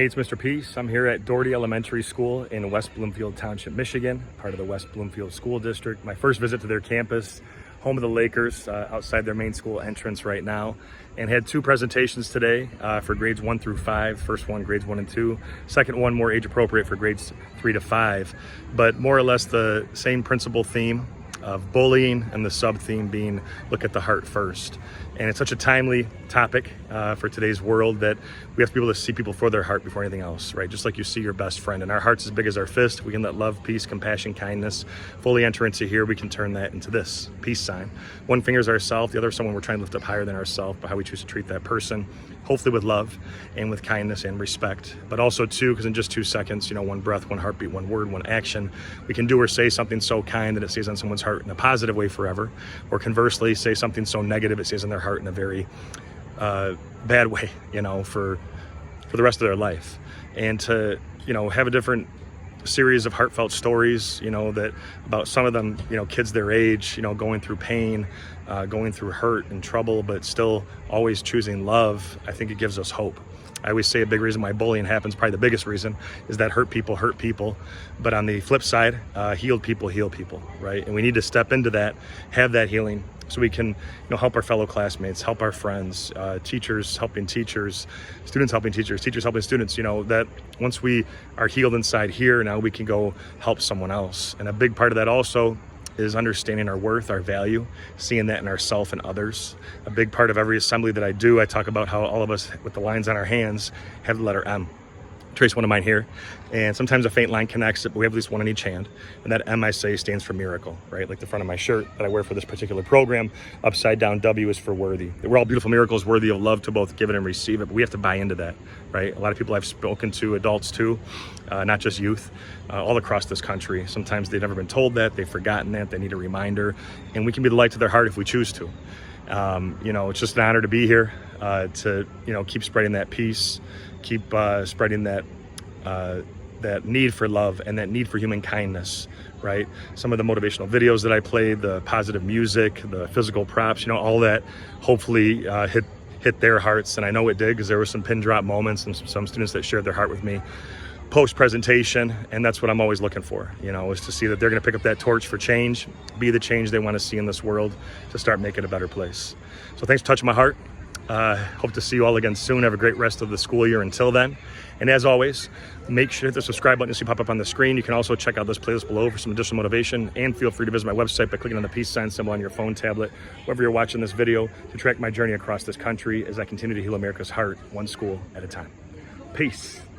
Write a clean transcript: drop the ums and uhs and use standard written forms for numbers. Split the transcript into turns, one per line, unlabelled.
Hey, it's Mr. Peace. I'm here at Doherty Elementary School in West Bloomfield Township, Michigan, part of the West Bloomfield School District. My first visit to their campus, home of the Lakers, outside their main school entrance right now, and had two presentations today for grades 1 through 5. First one, grades 1 and 2. Second one, more age appropriate for grades 3 to 5, but more or less the same principal theme of bullying, and the sub-theme being look at the heart first. And it's such a timely topic for today's world that we have to be able to see people for their heart before anything else, right? Just like you see your best friend, and our heart's as big as our fist. We can let love, peace, compassion, kindness fully enter into here. We can turn that into this peace sign. One finger is ourself, the other is someone we're trying to lift up higher than ourselves, by how we choose to treat that person, hopefully with love and with kindness and respect. But also too, because in just 2 seconds, one breath, one heartbeat, one word, one action, we can do or say something so kind that it stays on someone's heart in a positive way forever, or conversely say something so negative it stays in their heart in a very bad way, for the rest of their life. And to have a different series of heartfelt stories, that about some of them, kids their age, going through pain, going through hurt and trouble, but still always choosing love. I think it gives us hope. I always say a big reason why bullying happens, probably the biggest reason, is that hurt people. But on the flip side, healed people heal people, right? And we need to step into that, have that healing, so we can help our fellow classmates, help our friends, teachers helping teachers, students helping teachers, teachers helping students, that once we are healed inside here, now we can go help someone else. And a big part of that also is understanding our worth, our value, seeing that in ourselves and others. A big part of every assembly that I do, I talk about how all of us with the lines on our hands have the letter M. Trace one of mine here, and sometimes a faint line connects it, but we have at least one in each hand, and that M, I say, stands for miracle, right? Like the front of my shirt that I wear for this particular program, upside down W is for worthy. We're all beautiful miracles, worthy of love to both give it and receive it, but we have to buy into that, right? A lot of people I've spoken to, adults too, not just youth, all across this country, sometimes they've never been told that, they've forgotten that, they need a reminder, and we can be the light to their heart if we choose to. It's just an honor to be here, to keep spreading that peace, keep spreading that need for love and that need for human kindness, right? Some of the motivational videos that I played, the positive music, the physical props, all that hopefully hit their hearts, and I know it did, because there were some pin drop moments and some students that shared their heart with me post-presentation, and that's what I'm always looking for, is to see that they're going to pick up that torch for change, be the change they want to see in this world, to start making it a better place. So thanks for touching my heart. Hope to see you all again soon. Have a great rest of the school year until then. And as always, make sure to hit the subscribe button to see pop up on the screen. You can also check out this playlist below for some additional motivation, and feel free to visit my website by clicking on the peace sign symbol on your phone, tablet, wherever you're watching this video, to track my journey across this country as I continue to heal America's heart, one school at a time. Peace.